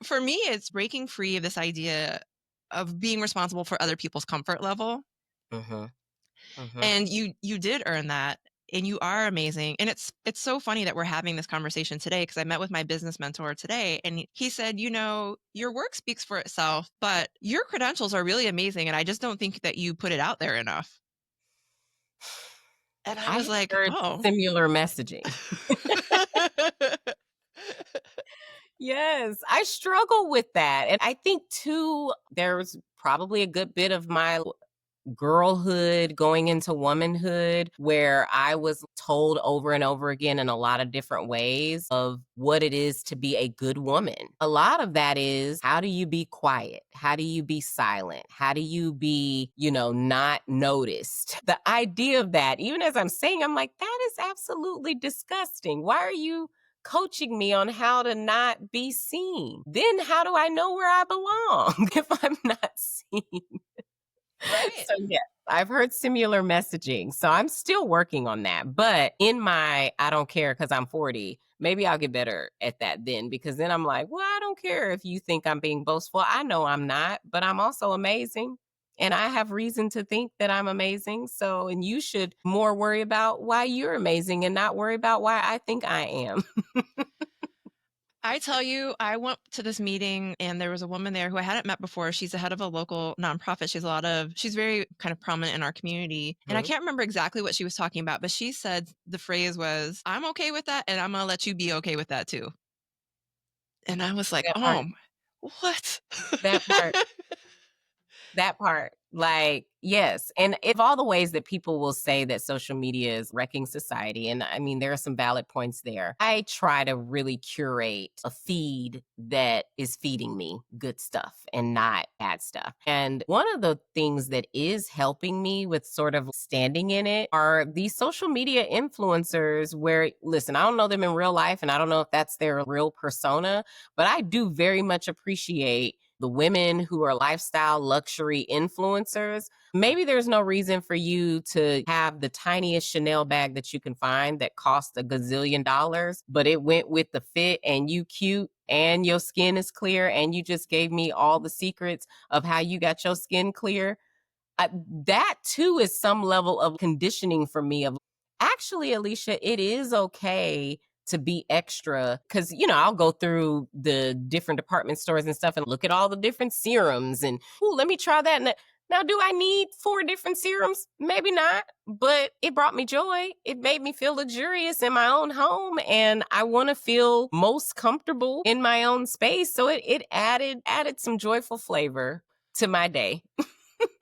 for me, it's breaking free of this idea of being responsible for other people's comfort level. And you did earn that. And you are amazing. And it's so funny that we're having this conversation today, because I met with my business mentor today, and he said, your work speaks for itself, but your credentials are really amazing. And I just don't think that you put it out there enough. And I was like, oh. Similar messaging. Yes, I struggle with that. And I think too, there's probably a good bit of my girlhood going into womanhood where I was told over and over again in a lot of different ways of what it is to be a good woman. A lot of that is, how do you be quiet? How do you be silent? How do you be, not noticed? The idea of that, even as I'm saying, I'm like, that is absolutely disgusting. Why are you coaching me on how to not be seen? Then how do I know where I belong if I'm not seen? Right. So yeah, I've heard similar messaging. So I'm still working on that. But in my, I don't care because I'm 40, maybe I'll get better at that then, because then I'm like, well, I don't care if you think I'm being boastful. I know I'm not, but I'm also amazing. And I have reason to think that I'm amazing. So, and you should more worry about why you're amazing and not worry about why I think I am. I tell you, I went to this meeting and there was a woman there who I hadn't met before. She's the head of a local nonprofit. She's very kind of prominent in our community. And I can't remember exactly what she was talking about, but she said the phrase was, I'm okay with that, and I'm going to let you be okay with that too. And I was like, what? That part. Like, yes. And if all the ways that people will say that social media is wrecking society, and I mean, there are some valid points there. I try to really curate a feed that is feeding me good stuff and not bad stuff. And one of the things that is helping me with sort of standing in it are these social media influencers where, listen, I don't know them in real life, and I don't know if that's their real persona, but I do very much appreciate the women who are lifestyle luxury influencers. Maybe there's no reason for you to have the tiniest Chanel bag that you can find that costs $1 gazillion, but it went with the fit and you cute and your skin is clear, and you just gave me all the secrets of how you got your skin clear. That too is some level of conditioning for me of, Actually, Alicia, it is okay to be extra because, I'll go through the different department stores and stuff and look at all the different serums and, ooh, let me try that. Now, do I need 4 different serums? Maybe not, but it brought me joy. It made me feel luxurious in my own home, and I want to feel most comfortable in my own space. So it added some joyful flavor to my day.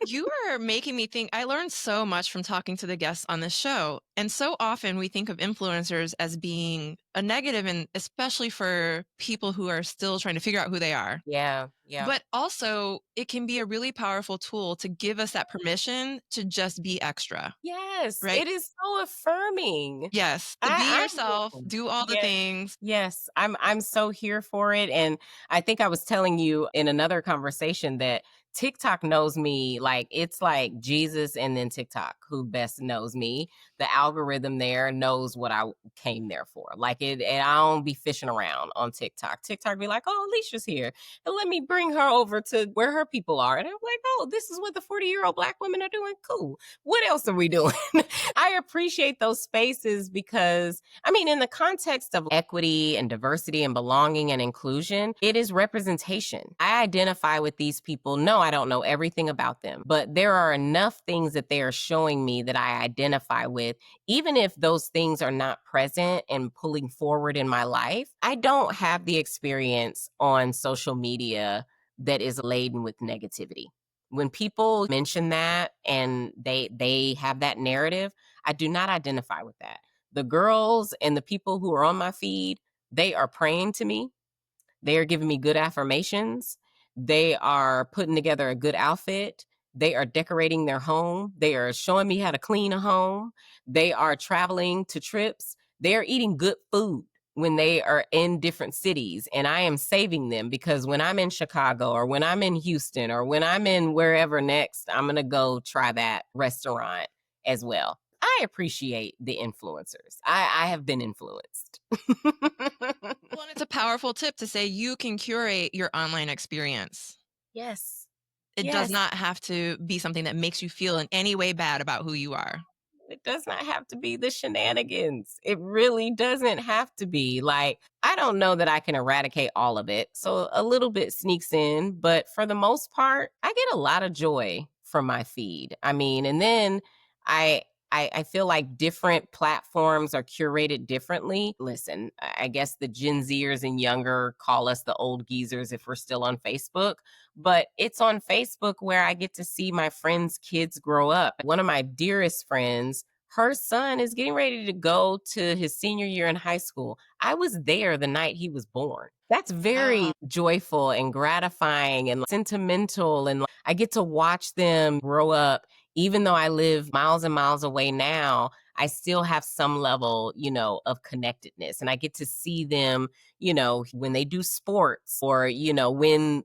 You are making me think. I learned so much from talking to the guests on this show. And so often we think of influencers as being a negative, and especially for people who are still trying to figure out who they are. Yeah, yeah. But also, it can be a really powerful tool to give us that permission to just be extra, Yes, right? it is so affirming. Yes, to be I yourself, am. do all the Yes. things. Yes, I'm so here for it, and I think I was telling you in another conversation that TikTok knows me like it's like Jesus and then TikTok who best knows me. The algorithm there knows what I came there for. Like it, and I don't be fishing around on TikTok. TikTok be like, "Oh, Alicia's here, and let me bring her over to where her people are." And I'm like, "Oh, this is what the 40-year-old Black women are doing. Cool. What else are we doing?" I appreciate those spaces because I mean, in the context of equity and diversity and belonging and inclusion, it is representation. I identify with these people. No, I don't know everything about them, but there are enough things that they are showing me that I identify with, even if those things are not present and pulling forward in my life. I don't have the experience on social media that is laden with negativity. When people mention that and they have that narrative, I do not identify with that. The girls and the people who are on my feed, they are praying to me. They are giving me good affirmations. They are putting together a good outfit. They are decorating their home. They are showing me how to clean a home. They are traveling to trips. They are eating good food when they are in different cities. And I am saving them because when I'm in Chicago or when I'm in Houston or when I'm in wherever next, I'm going to go try that restaurant as well. I appreciate the influencers. I have been influenced. Well, and it's a powerful tip to say you can curate your online experience. Yes. It does Yes. not have to be something that makes you feel in any way bad about who you are. It does not have to be the shenanigans. It really doesn't have to be. Like, I don't know that I can eradicate all of it. So a little bit sneaks in, but for the most part, I get a lot of joy from my feed. I mean, and then I I feel like different platforms are curated differently. Listen, I guess the Gen Zers and younger call us the old geezers if we're still on Facebook, but it's on Facebook where I get to see my friends' kids grow up. One of my dearest friends, her son is getting ready to go to his senior year in high school. I was there the night he was born. That's very joyful and gratifying and sentimental. And I get to watch them grow up. Even though I live miles and miles away now, I still have some level, of connectedness. And I get to see them, when they do sports or, when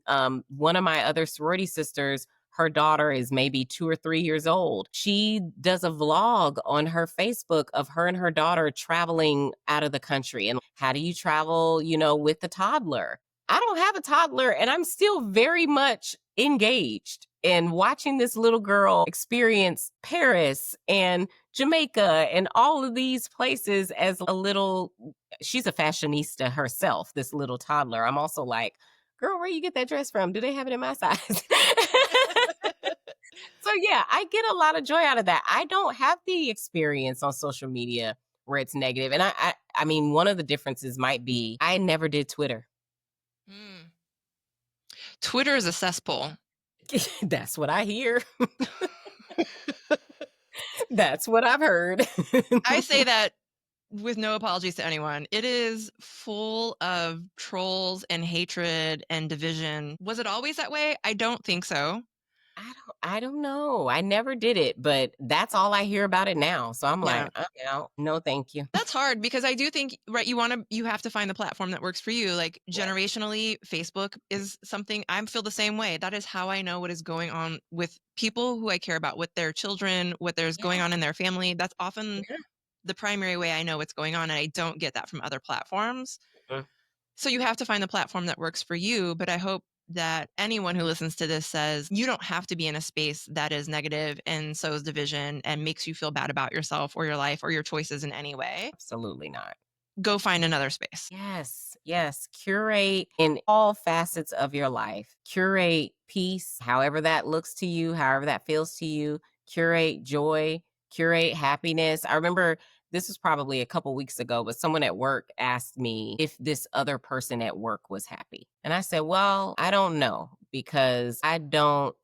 one of my other sorority sisters, her daughter is maybe 2 or 3 years old. She does a vlog on her Facebook of her and her daughter traveling out of the country. And how do you travel, with the toddler? I don't have a toddler and I'm still very much engaged in watching this little girl experience Paris and Jamaica and all of these places as she's a fashionista herself, this little toddler. I'm also like, girl, where you get that dress from? Do they have it in my size? So yeah, I get a lot of joy out of that. I don't have the experience on social media where it's negative. And I mean, one of the differences might be I never did Twitter. Twitter is a cesspool. That's what I hear. That's what I've heard. I say that with no apologies to anyone. It is full of trolls and hatred and division. Was it always that way? I don't think so. I don't know. I never did it, but that's all I hear about it now. So I'm like, no, thank you. That's hard because I do think, right, you have to find the platform that works for you. Like generationally, Facebook is something I feel the same way. That is how I know what is going on with people who I care about, with their children, what there's going on in their family. That's often the primary way I know what's going on. And I don't get that from other platforms. So you have to find the platform that works for you. But I hope that anyone who listens to this says you don't have to be in a space that is negative and sows division and makes you feel bad about yourself or your life or your choices in any way. Absolutely not. Go find another space. Yes, yes. Curate in all facets of your life. Curate peace, however that looks to you, however that feels to you. Curate joy, curate happiness. I remember this was probably a couple weeks ago, but someone at work asked me if this other person at work was happy. And I said, well, I don't know because I don't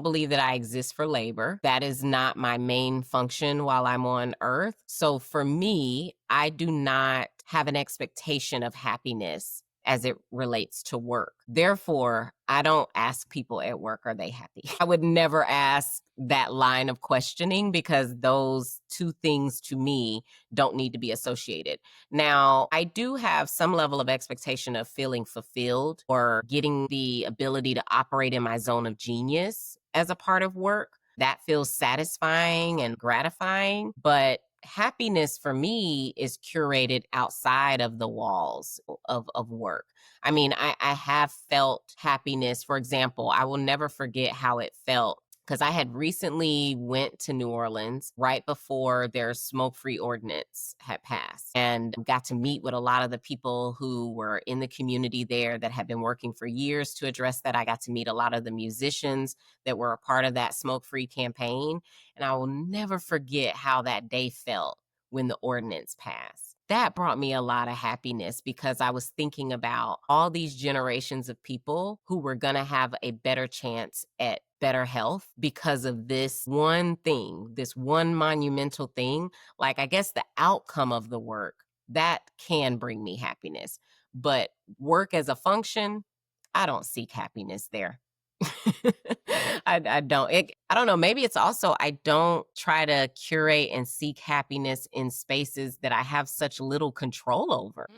believe that I exist for labor. That is not my main function while I'm on earth. So for me, I do not have an expectation of happiness as it relates to work. Therefore, I don't ask people at work, are they happy? I would never ask that line of questioning because those two things to me don't need to be associated. Now, I do have some level of expectation of feeling fulfilled or getting the ability to operate in my zone of genius as a part of work. That feels satisfying and gratifying, but happiness for me is curated outside of the walls of work. I mean, I have felt happiness. For example, I will never forget how it felt because I had recently went to New Orleans right before their smoke-free ordinance had passed and got to meet with a lot of the people who were in the community there that had been working for years to address that. I got to meet a lot of the musicians that were a part of that smoke-free campaign. And I will never forget how that day felt when the ordinance passed. That brought me a lot of happiness because I was thinking about all these generations of people who were going to have a better chance at better health because of this one thing, this one monumental thing. Like, I guess the outcome of the work, that can bring me happiness. But work as a function, I don't seek happiness there. I don't. I don't know. Maybe it's also I don't try to curate and seek happiness in spaces that I have such little control over.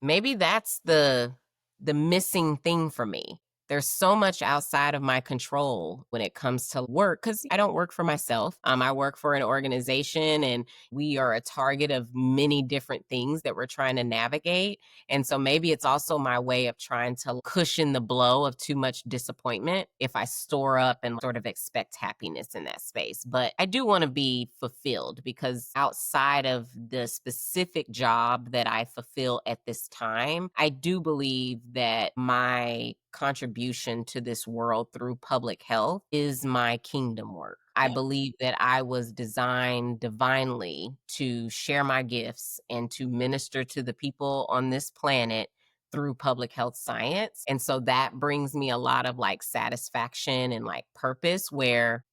Maybe that's the missing thing for me. There's so much outside of my control when it comes to work because I don't work for myself. I work for an organization and we are a target of many different things that we're trying to navigate. And so maybe it's also my way of trying to cushion the blow of too much disappointment if I store up and sort of expect happiness in that space. But I do want to be fulfilled because outside of the specific job that I fulfill at this time, I do believe that my contribution to this world through public health is my kingdom work. I believe that I was designed divinely to share my gifts and to minister to the people on this planet through public health science. And so that brings me a lot of like satisfaction and like purpose where,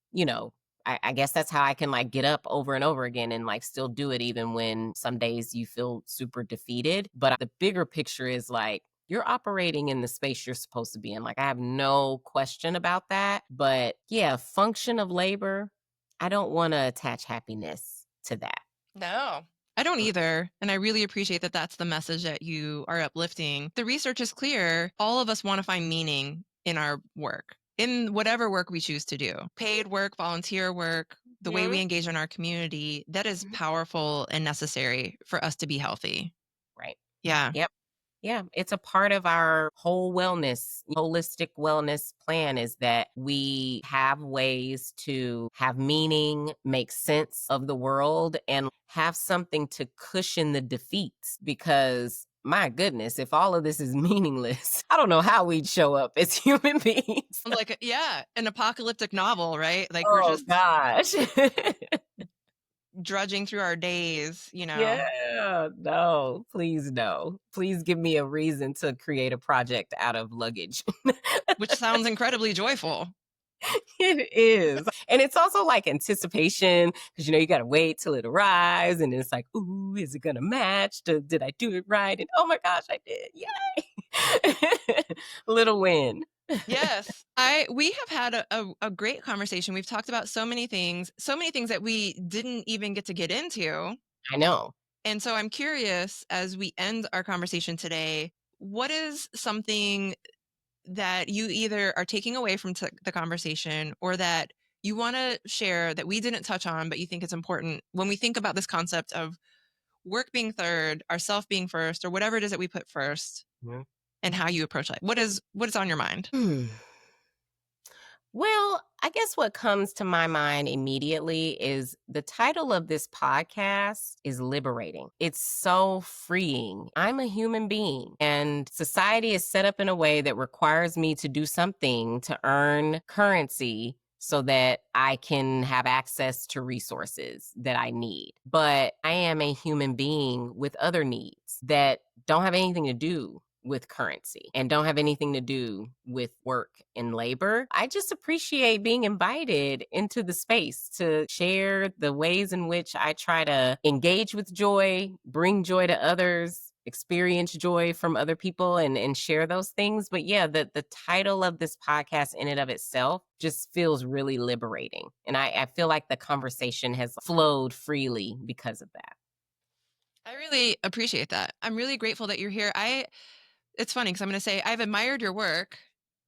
I guess that's how I can like get up over and over again and like still do it even when some days you feel super defeated. But the bigger picture is like, you're operating in the space you're supposed to be in. Like, I have no question about that. But yeah, function of labor, I don't want to attach happiness to that. No. I don't either. And I really appreciate that that's the message that you are uplifting. The research is clear. All of us want to find meaning in our work, in whatever work we choose to do. Paid work, volunteer work, the way we engage in our community, that is powerful and necessary for us to be healthy. Right. Yeah. Yep. Yeah, it's a part of our whole holistic wellness plan is that we have ways to have meaning, make sense of the world, and have something to cushion the defeats. Because my goodness, if all of this is meaningless, I don't know how we'd show up as human beings. Like, an apocalyptic novel, right? Like, Oh, we're just gosh. drudging through our days, Yeah, no, please no. Please give me a reason to create a project out of luggage. which sounds incredibly joyful. It is. And it's also like anticipation because, you got to wait till it arrives. And it's like, ooh, is it going to match? Did I do it right? And oh my gosh, I did. Yay. Little win. Yes. We have had a great conversation. We've talked about so many things that we didn't even get to get into. I know. And so I'm curious, as we end our conversation today, what is something that you either are taking away from the conversation or that you want to share that we didn't touch on, but you think it's important when we think about this concept of work being third, ourself being first, or whatever it is that we put first? Mhm. and how you approach life? What is on your mind? Well, I guess what comes to my mind immediately is the title of this podcast is liberating. It's so freeing. I'm a human being, and society is set up in a way that requires me to do something to earn currency so that I can have access to resources that I need. But I am a human being with other needs that don't have anything to do with currency and don't have anything to do with work and labor. I just appreciate being invited into the space to share the ways in which I try to engage with joy, bring joy to others, experience joy from other people, and share those things. But yeah, the title of this podcast in and of itself just feels really liberating. And I feel like the conversation has flowed freely because of that. I really appreciate that. I'm really grateful that you're here. It's funny because I'm going to say I've admired your work.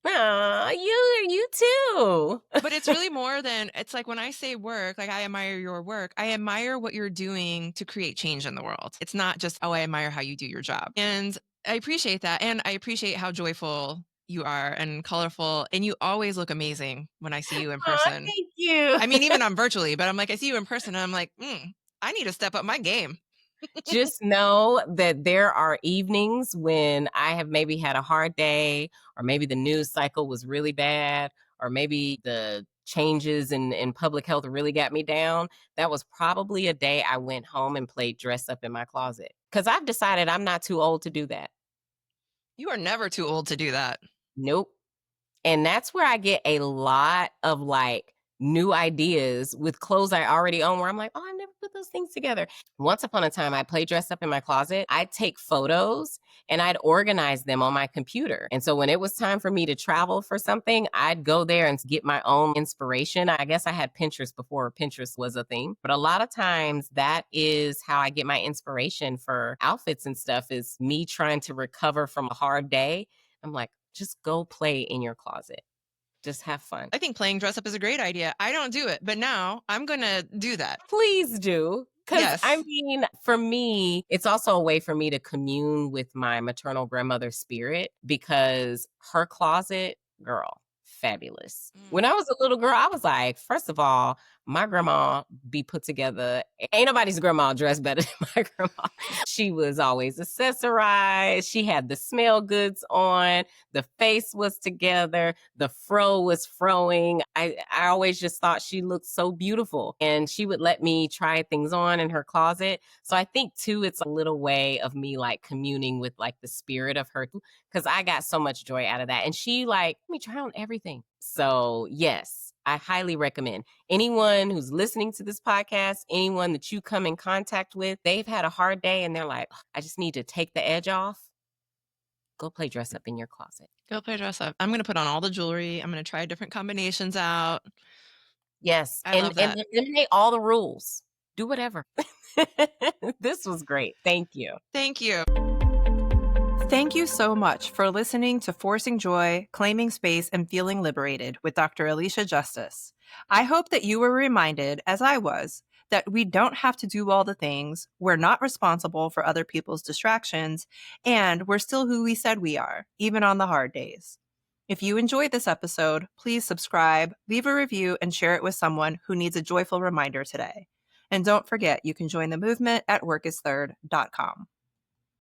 Aw, you too. But it's really more than, it's like when I say work, like I admire your work, I admire what you're doing to create change in the world. It's not just, oh, I admire how you do your job. And I appreciate that. And I appreciate how joyful you are and colorful. And you always look amazing when I see you in person. Thank you. I mean, even on virtually, but I'm like, I see you in person and I'm like, I need to step up my game. Just know that there are evenings when I have maybe had a hard day, or maybe the news cycle was really bad, or maybe the changes in public health really got me down. That was probably a day I went home and played dress up in my closet, because I've decided I'm not too old to do that. You are never too old to do that. Nope. And that's where I get a lot of like new ideas with clothes I already own, where I'm like, oh, I never put those things together. Once upon a time, I played dress up in my closet. I'd take photos and I'd organize them on my computer. And so when it was time for me to travel for something, I'd go there and get my own inspiration. I guess I had Pinterest before Pinterest was a thing. But a lot of times that is how I get my inspiration for outfits and stuff, is me trying to recover from a hard day. I'm like, just go play in your closet. Just have fun. I think playing dress up is a great idea. I don't do it, but now I'm going to do that. Please do. Because Yes. I mean, for me, it's also a way for me to commune with my maternal grandmother's spirit, because her closet, girl, fabulous. When I was a little girl, I was like, first of all, my grandma be put together. Ain't nobody's grandma dressed better than my grandma. She was always accessorized. She had the smell goods on. The face was together. The fro was froing. I always just thought she looked so beautiful. And she would let me try things on in her closet. So I think too, it's a little way of me like communing with like the spirit of her, because I got so much joy out of that. And she like, let me try on everything. So yes, I highly recommend anyone who's listening to this podcast, anyone that you come in contact with, they've had a hard day and they're like, I just need to take the edge off. Go play dress up in your closet. Go play dress up. I'm going to put on all the jewelry. I'm going to try different combinations out. Yes. I love that. And eliminate all the rules. Do whatever. This was great. Thank you. Thank you. Thank you so much for listening to Forcing Joy, Claiming Space, and Feeling Liberated with Dr. Alicia Justice. I hope that you were reminded, as I was, that we don't have to do all the things, we're not responsible for other people's distractions, and we're still who we said we are, even on the hard days. If you enjoyed this episode, please subscribe, leave a review, and share it with someone who needs a joyful reminder today. And don't forget, you can join the movement at workisthird.com.